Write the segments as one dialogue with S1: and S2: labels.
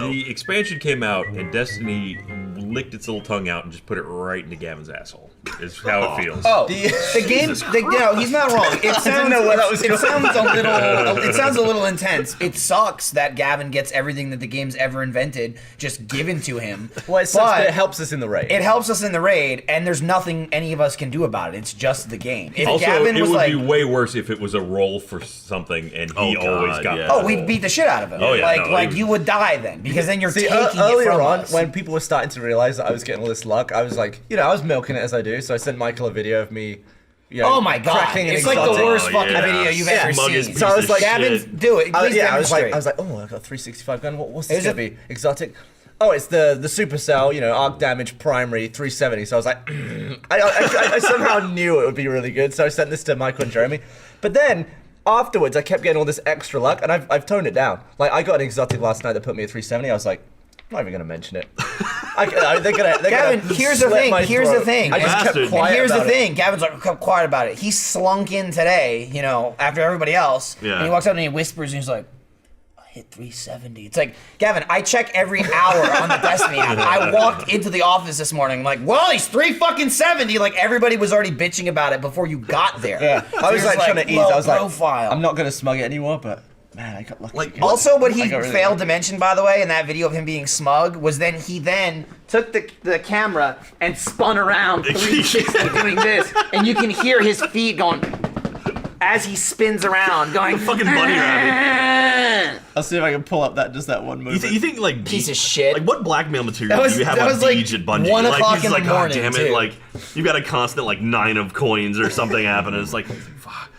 S1: So
S2: the expansion came out, and Destiny licked its little tongue out and just put it right into Gavin's asshole. Is how it feels.
S3: Oh, the game. He's not wrong. It sounds. It sounds a little intense. It sucks that Gavin gets everything that the game's ever invented just given to him.
S4: Well, it sucks, but it helps us in the raid.
S3: It helps us in the raid, and there's nothing any of us can do about it. It's just the game. If
S2: Also,
S3: Gavin
S2: it
S3: was
S2: would
S3: like,
S2: be way worse if it was a roll for something and he always got.
S1: yeah.
S2: the
S3: oh,
S2: roll.
S3: we'd beat the shit out of him.
S2: Oh, yeah,
S3: you would die then, because then you're taking it
S4: earlier
S3: from
S4: on,
S3: us.
S4: when people were starting to realize that I was getting all this luck, I was like, I was milking it as I do. So I sent Michael a video of me.
S3: Oh my god!
S4: cracking an
S3: It's like the
S4: exotic.
S3: worst fucking video you've ever
S1: Smuggest
S3: seen.
S1: piece
S4: So I was
S1: of
S4: like,
S3: Gavin,
S1: shit.
S3: do it. Please
S4: I was
S3: demonstrate.
S4: like, oh, I got a 365 gun. What's this
S3: Is
S4: gonna
S3: it-
S4: be? Exotic. Oh, it's the supercell, arc damage primary 370. So I was like, I somehow knew it would be really good. So I sent this to Michael and Jeremy. But then afterwards, I kept getting all this extra luck, and I've toned it down. Like I got an exotic last night that put me at 370. I was like, I'm not even gonna mention it. They're
S3: Gavin,
S4: gonna
S3: here's the
S4: slit
S3: thing.
S4: my
S3: Here's
S4: throat.
S3: the thing.
S4: I just kept
S1: Bastard.
S4: quiet.
S3: And here's the
S4: about it.
S3: thing. Gavin's like, kept quiet about it. He slunk in today, after everybody else.
S1: Yeah.
S3: And he walks up and he whispers and he's like, I hit 370. It's like, Gavin, I check every hour on the Destiny app. I walked into the office this morning, like, well, he's 370. Like, everybody was already bitching about it before you got there.
S4: Yeah. I was
S3: So
S4: like
S3: you're
S4: trying to ease.
S3: low
S4: I was like,
S3: profile.
S4: I'm not gonna smug it anymore, but man, I got lucky. again.
S3: Also, what he
S4: I got really
S3: failed
S4: lucky.
S3: to mention, by the way, in that video of him being smug, was then he took the camera and spun around 360 doing this, and you can hear his feet going as he spins around, going
S1: fucking bunny rabbit.
S4: I'll see if I can pull up that one movement.
S1: You think like
S3: Piece of shit.
S1: Like what blackmail material
S3: That was-
S1: do you have
S3: that
S1: on
S3: was, like,
S1: Deej at Bungie?
S3: 1
S1: Like
S3: o'clock
S1: he's
S3: in
S1: like,
S3: the
S1: God
S3: morning,
S1: damn it!
S3: too.
S1: Like you've got a constant like 9 of coins or something happening. It's like, fuck.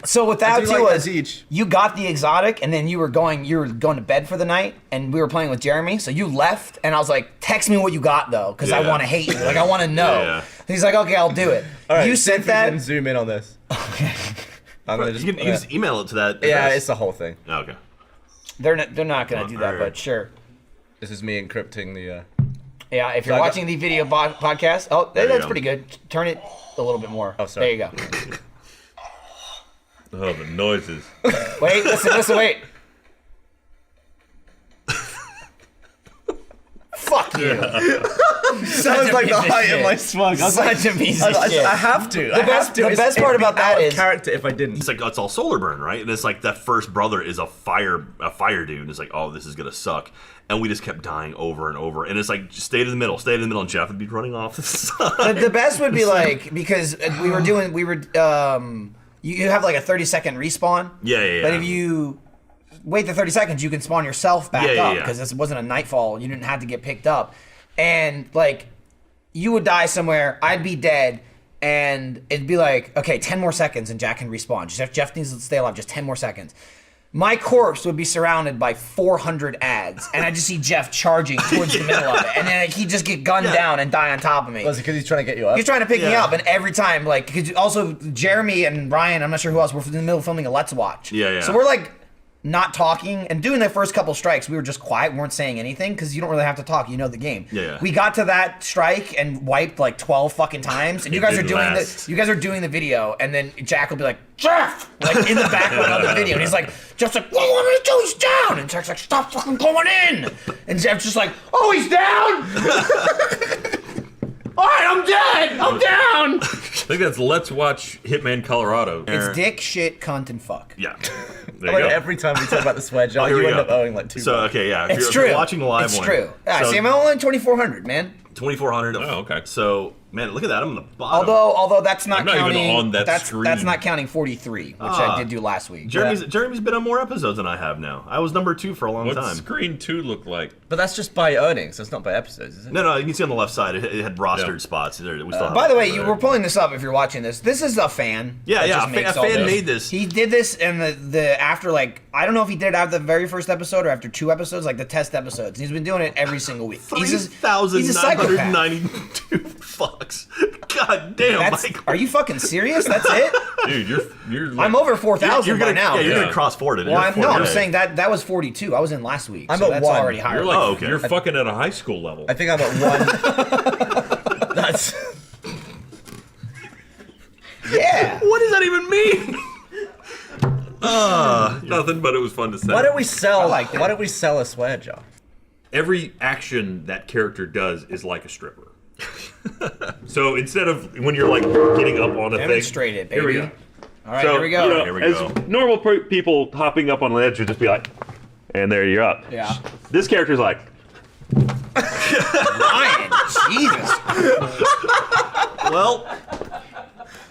S3: So what that
S4: do
S3: too
S4: like
S3: was,
S4: Aziz.
S3: you got the exotic, and then you were going to bed for the night, and we were playing with Jeremy. So you left, and I was like, text me what you got though, because I
S1: Yeah.
S3: want to hate you. Like I want to know.
S1: Yeah.
S3: And he's like, okay, I'll do it.
S4: All right,
S3: you
S4: see if
S3: sent
S4: we
S3: that.
S4: can zoom in on this. I'm gonna
S1: You can just email it to that.
S4: Yeah,
S1: address.
S4: it's the whole thing.
S1: Oh, okay.
S3: They're not gonna do that,
S1: Alright.
S3: but sure.
S4: This is me encrypting the.
S3: Yeah, if you're
S4: So I got-
S3: watching the video podcast,
S1: you
S3: that's
S1: go.
S3: pretty good. Turn it a little bit more.
S4: Oh, sorry.
S3: There you go.
S2: Oh, the noises.
S3: Wait, listen, wait. Fuck you.
S4: That was like the height of my smug. I was like,
S3: Such a piece of shit.
S4: I have to. The
S3: best part about that is-
S4: character. If I didn't,
S1: It's like it's all solar burn, right? And it's like that first brother is a fire dude. And it's like, oh, this is gonna suck. And we just kept dying over and over. And it's like, just stay in the middle, and Jeff would be running off the side.
S3: The best would be like, because you have like a 30-second respawn.
S1: Yeah.
S3: But if you wait the 30 seconds, you can spawn yourself back
S1: Yeah,
S3: up,
S1: yeah.
S3: because this wasn't a nightfall. You didn't have to get picked up. And like, you would die somewhere, I'd be dead, and it'd be like, okay, 10 more seconds and Jack can respawn. Jeff needs to stay alive, just 10 more seconds. My corpse would be surrounded by 400 ads, and I just see Jeff charging towards the middle of it, and then he'd just get gunned down and die on top of me.
S4: was it because he's trying to get you up?
S3: He's trying to pick me
S1: Yeah.
S3: up, and every time, like, because also Jeremy and Brian, I'm not sure who else, were in the middle of filming a Let's Watch.
S1: Yeah.
S3: So we're like not talking and doing the first couple strikes. We were just quiet, we weren't saying anything, because you don't really have to talk. You know the game.
S1: Yeah.
S3: We got to that strike and wiped like 12 fucking times, and you guys are
S2: didn't
S3: doing
S2: last.
S3: You guys are doing the video, and then Jack will be like, Jeff, like in the background of the video, and he's like, Jeff's like, what do you want me to do? He's down, and Jack's like, stop fucking going in, and Jeff's just like, oh, he's down. All right, I'm dead. I'm down.
S2: I think that's Let's Watch Hitman Colorado.
S3: It's dick, shit, cunt, and fuck.
S1: Yeah.
S2: There you go.
S4: Every time we talk about the swear jar,
S1: here
S4: you
S1: we
S4: end
S1: go.
S4: up owing like $2.
S1: So okay, yeah. If
S3: It's
S1: you're,
S3: true.
S1: If you're watching the live
S3: it's
S1: one,
S3: true. Yeah,
S1: so
S3: see, I'm only 2,400, man.
S1: 2,400.
S2: Oh, okay.
S1: So man, look at that. I'm on the bottom.
S3: Although that's not
S2: I'm not even
S3: counting.
S2: on that
S3: that's
S2: screen.
S3: not counting 43, which I did do last week.
S1: Jeremy's been on more episodes than I have now. I was number 2 for a long
S2: What's
S1: time.
S2: screen 2 look like?
S4: But that's just by earnings. That's not by episodes, is it?
S1: No, you can see on the left side it had rostered
S2: Yeah.
S1: spots. We still have
S3: By the
S1: it
S3: way,
S1: there.
S3: you were pulling this up if you're watching this. This is a fan.
S1: Yeah,
S3: that
S1: yeah.
S3: just
S1: A
S3: makes
S1: fan
S3: all this.
S1: made this.
S3: He did this in the after, like, I don't know if he did it after the very first episode or after 2 episodes, like the test episodes. He's been doing it every single week. He's a psychopath.
S1: 3,992 fucks. God damn, Michael.
S3: Are you fucking serious? That's it?
S2: Dude, you're like,
S3: I'm over 4,000 by now.
S1: Yeah, you're
S2: Yeah.
S1: gonna cross forward it.
S3: Well, I'm
S2: Yeah.
S3: saying that was 42. I was in last week.
S4: I'm
S3: so
S4: at
S3: that's
S4: 1.
S3: already higher.
S2: You're like
S1: Oh, okay.
S2: you're fucking at a high school level.
S4: I think I'm at 1. That's.
S3: yeah.
S1: What does that even mean?
S2: Nothing, but it was fun to say.
S4: Why don't we sell?
S3: liked it.
S4: Why don't we sell a swear jar?
S2: every action that character does is like a stripper. So instead of when you're like getting up on a
S3: Demonstrate it, baby.
S2: Here we go.
S3: All right, here we go.
S2: You know,
S1: Here we
S2: as
S1: go.
S2: normal people hopping up on an edge would just be like, and there you're up.
S3: Yeah.
S2: This character's like,
S3: Ryan, Jesus.
S1: Well,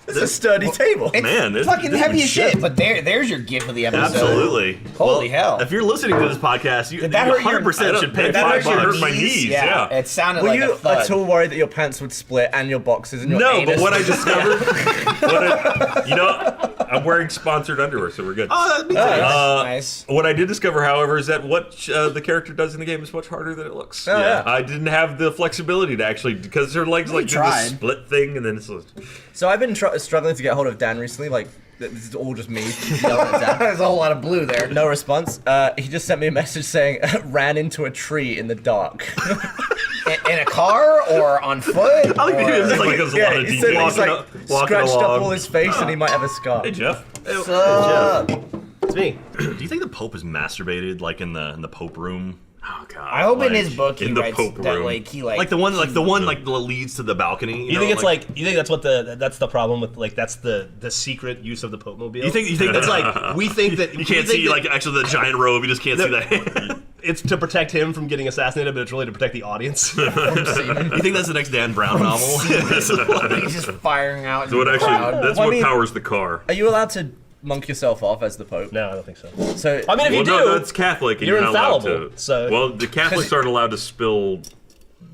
S4: It's a sturdy table.
S3: It's
S1: Man, this-
S3: fucking
S1: this
S3: heavy
S1: was
S3: as shit.
S1: shit.
S3: But there's your gift of the episode.
S1: absolutely.
S3: Holy hell.
S1: If you're listening to this podcast, you
S3: Did that hurt your-
S1: 100% should pay
S2: that
S1: $5.
S2: actually hurt my knees. Yeah.
S3: It sounded
S4: Were
S3: like
S4: you
S3: a thud.
S4: at all worried that your pants would split and your boxes and your
S2: no,
S4: anus?
S2: but what I discovered, I'm wearing sponsored underwear, so we're good.
S1: Oh, me too.
S3: Nice.
S2: What I did discover, however, is that what the character does in the game is much harder than it looks.
S4: Oh, yeah.
S2: I didn't have the flexibility to actually, because her legs like do
S3: tried.
S2: this split thing, and then it's
S4: So I've been struggling to get hold of Dan recently. Like, this is all just me yelling at Dan.
S3: There's a whole lot of blue there.
S4: No response. He just sent me a message saying, ran into a tree in the dark.
S3: In a car or on foot?
S1: I like
S3: or-
S1: it's like
S2: there's a
S4: Yeah,
S2: lot of
S4: he said
S2: detail.
S4: he's like
S1: walking
S4: scratched up
S1: along.
S4: all his face and he might have a scar.
S2: Hey, Jeff.
S5: It's me.
S1: Do you think the Pope is masturbated like in the Pope room? Oh god.
S3: I hope in
S1: Like,
S3: his book he
S2: in the
S3: writes
S2: Pope
S3: that
S2: room.
S3: like he
S1: like the one that leads to the balcony.
S5: You
S1: know,
S5: think it's like you think that's what that's the problem with like that's the secret use of the Pope mobile?
S1: you think
S5: It's like we think that
S1: you can't see like actually the giant robe. You just can't see
S5: The-
S1: that.
S5: it's to protect him from getting assassinated, but it's really to protect the audience.
S1: You think that's the next Dan Brown novel?
S3: he's just firing out.
S2: So what
S3: in the
S2: actually,
S3: crowd.
S2: that's
S4: Well, I
S2: what
S4: mean-
S2: powers the car.
S4: Are you allowed to monk yourself off as the Pope?
S5: No, I don't think so.
S4: So
S5: I mean, if you
S2: Well,
S5: do,
S2: no, that's Catholic, and
S5: you're
S2: you're, not allowed
S5: infallible,
S2: to.
S5: so-
S2: Well, the Catholics aren't allowed to spill.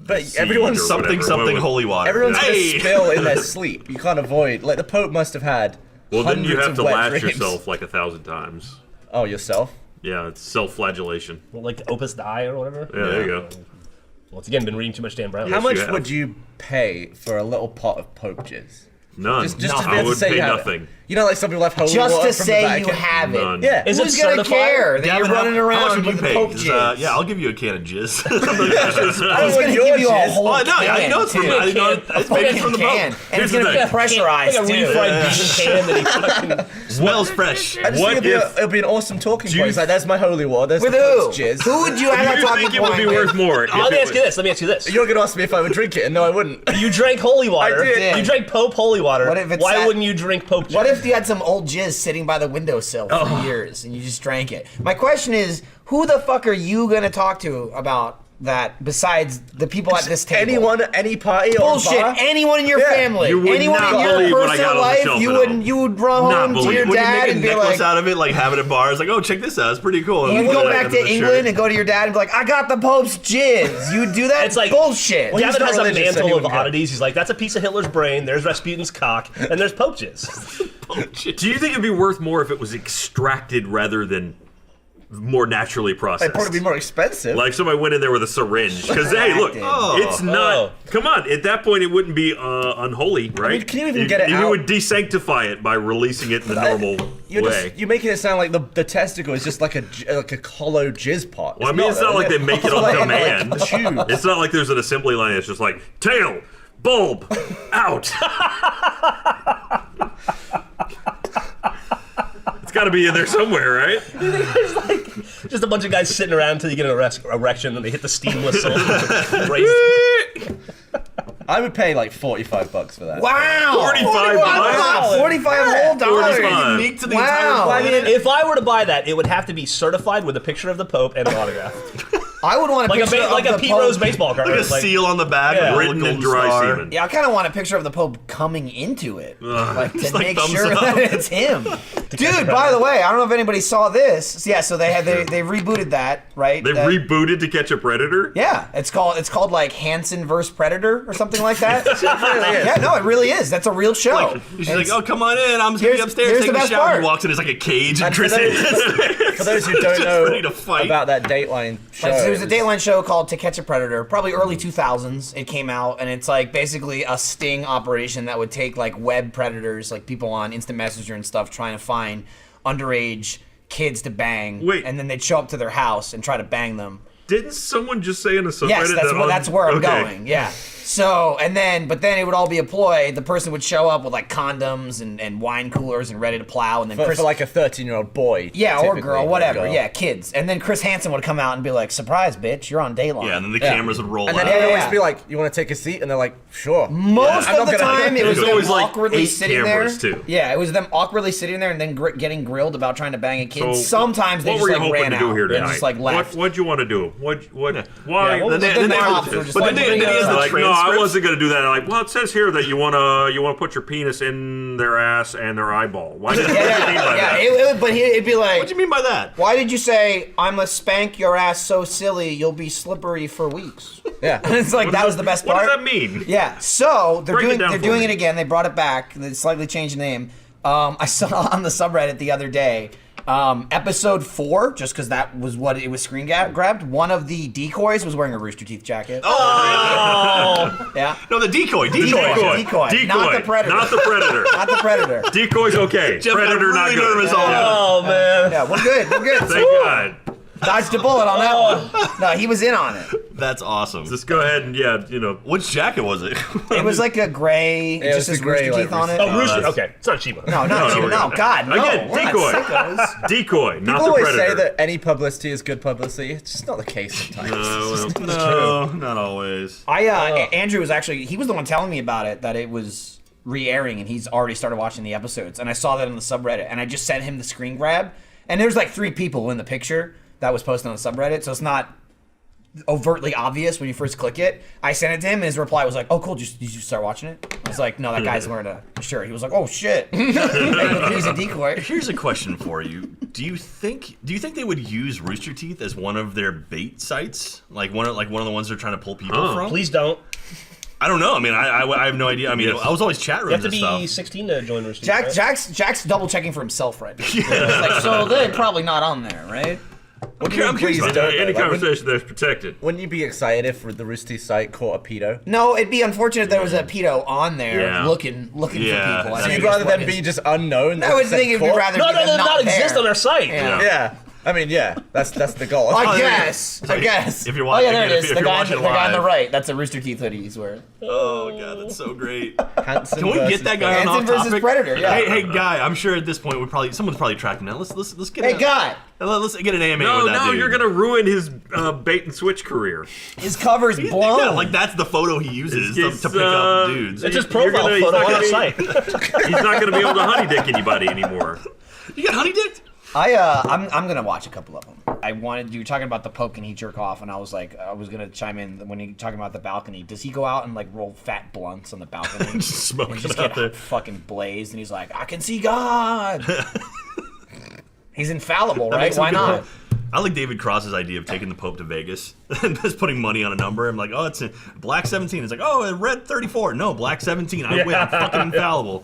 S4: but
S2: seed
S4: everyone's
S2: or
S1: something
S2: whatever. Well,
S1: holy water.
S4: everyone's
S1: Hey!
S4: gonna spill in their sleep. You can't avoid. Like the Pope must have had.
S2: Well, then you
S4: hundreds
S2: have
S4: of
S2: to
S4: wet
S2: lash
S4: dreams.
S2: yourself like 1,000 times.
S4: Oh, yourself.
S2: Yeah, it's self-flagellation.
S5: like Opus Dei or whatever.
S2: Yeah, there you go.
S5: Once again, been reading too much Dan Brown.
S4: How
S2: Yes,
S4: much
S2: you have.
S4: would you pay for a little pot of Pope jizz?
S2: None.
S4: Just to be
S2: I
S4: able to
S2: would
S4: say
S2: pay
S4: you have
S2: nothing.
S4: it. You know, like some people have holy
S3: Just
S4: water
S3: to
S4: from
S3: say
S4: the
S3: you
S4: Vatican?
S3: have it.
S2: None.
S4: Yeah.
S5: Is it
S3: Who's gonna
S5: certified?
S3: care that
S1: Gavin,
S3: you're running
S1: how much
S3: around
S1: would you
S3: with the
S1: pay?
S3: Pope
S1: 'Cause,
S3: jizz?
S1: yeah, I'll give you a can of jizz.
S4: I
S3: He's
S4: don't
S3: gonna
S4: want your
S3: give you a
S4: jizz.
S3: whole
S1: Oh, no, yeah, you know it's from
S3: too.
S1: I know it's made from the
S3: can,
S1: Pope.
S3: and it's
S2: Here's the
S3: gonna be
S2: thing.
S3: pressurized
S5: Like a
S3: too.
S5: refried beef can that he fucking.
S1: Smells fresh.
S4: I just
S2: What
S4: think it'll be an awesome talking point. It's like, there's my holy water. There's
S3: With
S4: the
S3: who?
S4: Pope's jizz.
S3: Who would you have that
S2: You
S3: talking
S2: think it would
S3: point
S2: be
S3: with?
S2: worth more?
S5: Let me ask you this. Let me ask you this.
S4: You're gonna ask me if I would drink it, and no, I wouldn't.
S5: You drank holy water.
S4: I did.
S5: You drank Pope holy water.
S3: What if it's
S5: Why
S3: that-
S5: wouldn't you drink Pope?
S3: What if you had some old jizz sitting by the windowsill for years and you just drank it? My question is, who the fuck are you gonna talk to about that besides the people at this table?
S4: Anyone, at any party or
S3: Bullshit.
S4: bar?
S3: Anyone in your
S4: Yeah.
S3: family,
S2: You would
S3: anyone
S2: not
S3: in your
S2: believe what I got
S3: personal
S2: on the
S3: life,
S2: shelf
S3: you
S2: at
S3: would
S2: home.
S3: you would run
S2: Not
S3: home to
S2: believe.
S3: your
S1: Would you
S3: dad
S1: make a
S3: and be
S1: necklace
S3: like,
S1: out of it, like have it at bars? Like, oh, check this out, it's pretty cool.
S3: you would
S1: Put
S3: go
S1: it
S3: back
S1: under
S3: to
S1: the
S3: England
S1: shirt.
S3: and go to your dad and be like, I got the Pope's jizz. You would do that?
S5: It's like
S3: bullshit.
S4: Well, he's
S5: Gavin
S4: not
S5: has a
S4: religious, so he
S5: mantle of
S4: wouldn't go.
S5: oddities. He's like, that's a piece of Hitler's brain. There's Rasputin's cock, and there's Pope jizz.
S2: Do you think it'd be worth more if it was extracted rather than more naturally processed?
S4: It'd probably be more expensive.
S2: Like somebody went in there with a syringe. Because, hey, look, it's not.
S5: Oh.
S2: Come on, at that point, it wouldn't be unholy, right?
S4: mean, can you even get it
S2: You
S4: out?
S2: would desanctify it by releasing it in the normal way.
S4: You're making it sound like the testicle is just like a hollow jizz pot.
S2: Well, I mean, it's not like they make it on
S4: like,
S2: demand.
S4: Like a tube.
S2: It's not like there's an assembly line that's just like, tail, bulb, out. It's got to be in there somewhere, right?
S5: It's like just a bunch of guys sitting around until you get an erection, and they hit the steam whistle. Raise-
S4: I would pay like $45 for that.
S3: Wow.
S2: 45
S3: Wow. 45 whole dollars.
S2: 45.
S1: Unique to the
S3: Wow.
S1: entire
S3: I
S1: planet.
S5: If I were to buy that, it would have to be certified with a picture of the Pope and an autograph,
S3: I would want a
S5: like
S3: picture of
S5: a
S3: the
S5: Pete
S3: Pope.
S5: Rose baseball card.
S1: Like a seal on the back,
S5: Yeah.
S1: with a
S2: Written
S1: little
S2: in
S1: golden
S2: dry
S1: star.
S2: semen.
S3: Yeah, I kind of want a picture of the Pope coming into it, like to
S1: just like
S3: make
S1: thumbs
S3: sure
S1: up.
S3: that it's him. Dude, by the way, I don't know if anybody saw this. Yeah, so they rebooted that, right?
S2: They
S3: That-
S2: rebooted To Catch a Predator?
S3: Yeah, it's called like Hanson vs Predator or something like that. Yeah, no, it really is. That's a real show.
S1: Like, she's
S3: And
S1: like, oh, come on in. I'm just gonna be
S3: Here's-
S1: upstairs
S3: here's
S1: taking
S3: the
S1: a
S3: best
S1: shower.
S3: part.
S1: He walks in, it's like a cage, and
S4: And
S1: Chris
S4: for those who don't
S1: just
S4: know
S1: ready to fight.
S4: about that Dateline show,
S3: Like, so there's a
S4: it was-
S3: Dateline show called To Catch a Predator, probably early 2000s. It came out, and it's like basically a sting operation that would take like web predators, like people on Instant Messenger and stuff, trying to find underage kids to bang.
S2: Wait.
S3: And then they'd show up to their house and try to bang them.
S2: Didn't someone just say in a subreddit
S3: Yes,
S2: that
S3: that's where I'm
S2: okay.
S3: going. Yeah. So, but then it would all be a ploy. The person would show up with like condoms and wine coolers and ready to plow, and then
S4: For like a 13-year-old boy.
S3: yeah, or
S4: typically,
S3: girl, whatever,
S4: girl.
S3: yeah, kids. And then Chris Hansen would come out and be like, "Surprise, bitch, you're on Dayline."
S1: Yeah, and then the cameras would roll
S4: And then
S1: out.
S4: he'd always
S3: yeah.
S4: be like, "You want to take a seat?" And they're like, "Sure."
S3: Most
S4: I'm
S3: of
S4: not
S3: the
S4: gonna-
S3: time, it was
S2: There's
S3: them
S2: always, like,
S3: awkwardly
S2: 8
S3: sitting there.
S2: cameras, too.
S3: Yeah, it was them awkwardly sitting there and then getting grilled about trying to bang a kid.
S2: So,
S3: Sometimes they
S2: what
S3: just
S2: were you
S3: like
S2: hoping
S3: ran
S2: to
S3: out.
S2: do here
S3: They
S2: tonight?
S3: just like left.
S2: What'd you want to do? Why?
S5: Yeah, what was
S1: Then
S5: the
S1: they-
S3: cops were just
S1: but
S3: like,
S1: then he has the
S2: Like, no, I
S1: transcripts.
S2: wasn't gonna do that. Like, well, it says here that you wanna put your penis in their ass and their eyeball. Why did you mean by that?
S3: But it'd be like,
S1: What do you mean by that?
S3: why did you say I'm gonna spank your ass so silly you'll be slippery for weeks?
S4: Yeah.
S3: It's like that was the best part.
S2: What does that mean?
S3: Yeah, so they're
S2: Break it down
S3: they're
S2: for
S3: doing
S2: me.
S3: it again. They brought it back. They slightly changed the name. I saw on the subreddit the other day, episode 4, just because that was what it was screen grabbed. One of the decoys was wearing a Rooster Teeth jacket.
S1: Oh!
S3: Yeah,
S1: No, the decoy.
S3: Decoy. Not the predator.
S2: Not the predator.
S3: not the predator.
S2: Decoy's okay.
S1: Jeff got
S2: Predator not
S1: really
S2: good.
S1: nervous all
S2: Yeah.
S5: Oh man.
S3: Yeah, we're good. We're good.
S2: Thank God.
S3: Dodged a bullet on that one. No, he was in on it.
S1: That's awesome.
S2: Just go ahead and
S1: Which jacket was it?
S3: It was like a gray,
S4: Yeah, it
S3: just
S4: was
S3: says
S4: the gray,
S3: Rooster
S4: like,
S3: Teeth on it.
S5: Oh, Rooster.
S1: that's-
S5: Okay, it's not Shiba.
S3: No,
S2: No,
S3: no,
S2: we're
S3: no,
S2: good.
S3: God, no.
S2: Again,
S3: We're not
S2: decoy.
S3: sickos.
S2: decoy, not
S4: People
S2: the
S4: always
S2: predator.
S4: say that any publicity is good publicity. It's just not the case sometimes.
S1: No, not always.
S3: Andrew was he was the one telling me about it, that it was re-airing and he's already started watching the episodes. And I saw that on the subreddit and I just sent him the screen grab. And there's like 3 people in the picture that was posted on the subreddit. So it's not overtly obvious when you first click it. I sent it to him and his reply was like, "Oh, cool, did you start watching it?" I was like, "No, that guy's wearing a shirt." He was like, "Oh shit." He's a decoy.
S1: Here's a question for you. Do you think they would use Rooster Teeth as one of their bait sites? Like one of the ones they're trying to pull people from?
S5: Please don't.
S1: I don't know. I mean, I have no idea. I mean,
S2: Yes.
S1: I was always chat
S5: You have
S1: rooms
S5: to
S1: and
S5: be
S1: stuff.
S5: 16 to join Rooster Teeth, right?
S3: Jack's double checking for himself right now. Like, so they're probably not on there, right?
S1: I'm curious
S4: Please
S1: about
S4: don't.
S1: that.
S2: Any
S4: Like,
S2: conversation that's protected.
S4: Wouldn't you be excited if the Rooster Teeth site caught a pedo?
S3: No, it'd be unfortunate if there was a pedo on there
S2: Yeah.
S3: looking
S1: Yeah.
S3: for people. I
S4: So
S3: think
S4: you'd rather
S3: it's
S4: them be just unknown?
S3: I would think it'd be rather
S5: No,
S3: be them
S5: not exist
S3: there.
S5: on our site.
S3: Yeah.
S4: Yeah. I mean, yeah. That's the goal.
S3: I guess.
S1: If you're
S3: Oh
S1: watching,
S3: yeah, there it is.
S1: if
S3: The
S1: you're
S3: guy
S1: watching
S3: on the
S1: live.
S3: right. That's a Rooster Teeth hoodie he's wearing.
S1: Oh god, that's so great.
S4: Hanson
S1: Can we
S4: versus
S1: get that guy on
S3: Hanson
S1: off
S3: versus
S1: topic?
S3: Predator, yeah.
S1: Hey, guy. I'm sure at this point someone's probably tracking down. Let's get.
S3: Hey, guy.
S1: Let's get an AMA
S2: No,
S1: with that dude.
S2: you're gonna ruin his bait and switch career.
S3: His cover's blown.
S1: Yeah, like that's the photo he uses
S2: It's,
S1: to pick up dudes.
S5: It's his
S2: You're
S5: profile
S2: gonna- he's
S5: photo
S2: not
S5: on our
S2: gonna
S5: site.
S2: He's not gonna be able to honey dick anybody anymore.
S1: You got honey dicked?
S3: I'm gonna watch a couple of them. You were talking about the Pope, can he jerk off? And I was like, I was gonna chime in when you talking about the balcony. Does he go out and like roll fat blunts on the balcony?
S1: Just smoking
S3: and just
S1: out
S3: get
S1: there.
S3: fucking blazed, and he's like, I can see God. He's infallible, right?
S1: makes him
S3: Why
S1: good
S3: not?
S1: Pope. I like David Cross's idea of taking the Pope to Vegas and just putting money on a number. I'm like, oh, it's a black 17. It's like, oh, red 34. No, black 17. I win. I'm fucking infallible.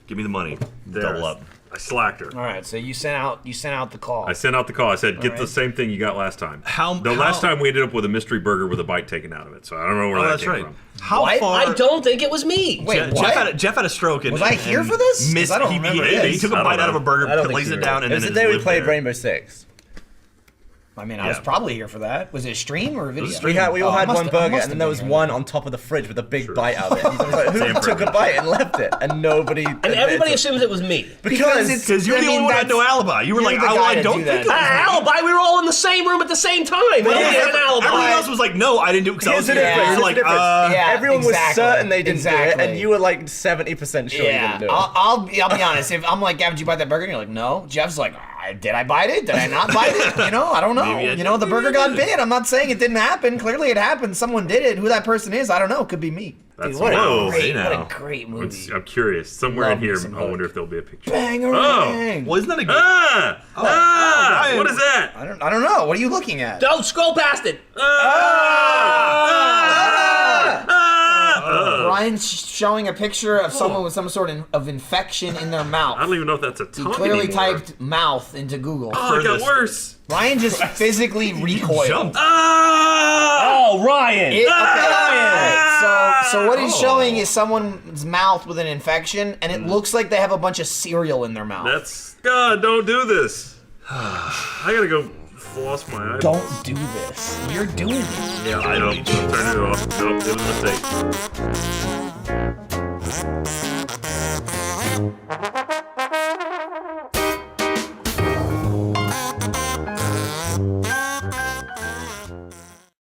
S1: Give me the money. Double up.
S2: I slacked her.
S3: All right, so you sent out the call.
S2: I sent out the call. I said, get the
S3: right.
S2: same thing you got last time. The
S1: how-
S2: last time we ended up with a mystery burger with a bite taken out of it. So I don't know where
S1: Oh,
S2: that
S1: that's
S2: came
S1: right.
S2: from.
S1: How
S3: What?
S1: far?
S5: I don't think it was me.
S3: Wait, what?
S1: Jeff had a stroke. And,
S3: Was I here
S1: and
S3: for this? 'Cause
S1: Missed,
S3: I don't
S1: he,
S3: remember
S1: he,
S3: this.
S1: he took a
S2: I don't
S1: bite out of
S2: know.
S1: a burger,
S5: I don't think
S1: lays
S5: you
S1: it
S5: were.
S1: down, and
S4: It was
S1: then
S4: the
S1: it
S4: day we
S1: lived
S4: played
S1: there.
S4: Rainbow Six.
S3: I mean, I was
S1: Yeah.
S3: probably here for that. Was it a stream or a video?
S4: We all had one burger, and then there was
S3: one.
S4: one on top of the fridge with a big bite out of it. I was like,
S1: Same
S4: who took a
S1: privilege.
S4: bite and left it? And nobody.
S5: And everybody assumes it was me.
S3: Because it's-
S1: Because you're
S3: I
S1: the
S3: mean,
S1: only one that had no
S3: that's-
S1: alibi. You were
S3: you're
S1: like,
S3: the
S1: oh,
S3: guy
S1: I
S3: to
S1: don't
S3: do
S1: think it
S3: that.
S1: was me.
S5: Alibi, we were all in the same room at the same time. We don't
S1: Yeah,
S5: get an alibi.
S1: everyone else was like, no, I didn't do it because I was
S4: Here's the
S1: here.
S4: difference.
S1: You're
S4: Here's
S1: like,
S4: the difference.
S3: Yeah,
S4: Everyone was
S3: exactly.
S4: certain they didn't do it,
S3: Exactly.
S4: and you were like 70% sure you
S3: Yeah,
S4: didn't do it.
S3: I'll be honest. If I'm like, Gavin, did you bite that burger? And you're like, no. Jeff's like, did I bite it? Did I not bite it? You know, I don't know.
S1: Maybe I
S3: You know,
S1: did,
S3: the burger
S1: maybe I
S3: got
S1: didn't.
S3: bit. I'm not saying it didn't happen. Clearly, it happened. Someone did it. Who that person is, I don't know. Could be me.
S2: That's
S3: Dude, what
S1: whoa,
S3: a great,
S1: hey
S3: what
S1: now.
S3: a great movie.
S2: I'm curious. Somewhere
S3: Love
S2: in here,
S3: me some
S2: I wonder
S3: Hook.
S2: if there'll be a picture.
S3: Bang-a-rang.
S1: well, isn't that a good?
S2: Ah! What is that?
S3: I don't know. What are you looking at?
S5: Don't scroll past it.
S3: Ryan's showing a picture of someone with some sort of infection in their mouth.
S2: I don't even know if that's a
S3: He
S2: tongue
S3: clearly
S2: anymore.
S3: typed mouth into Google.
S2: Oh, it got
S1: Furthest.
S2: worse.
S3: Ryan just physically recoiled.
S1: Jumped.
S5: Oh, Ryan.
S3: So what he's showing is someone's mouth with an infection, and it looks like they have a bunch of cereal in their mouth.
S2: That's God. Don't do this. I gotta go
S6: floss my eyeball.
S3: Don't do this. You're doing it.
S6: Yeah, I know. Turn it off. Nope, it was a mistake.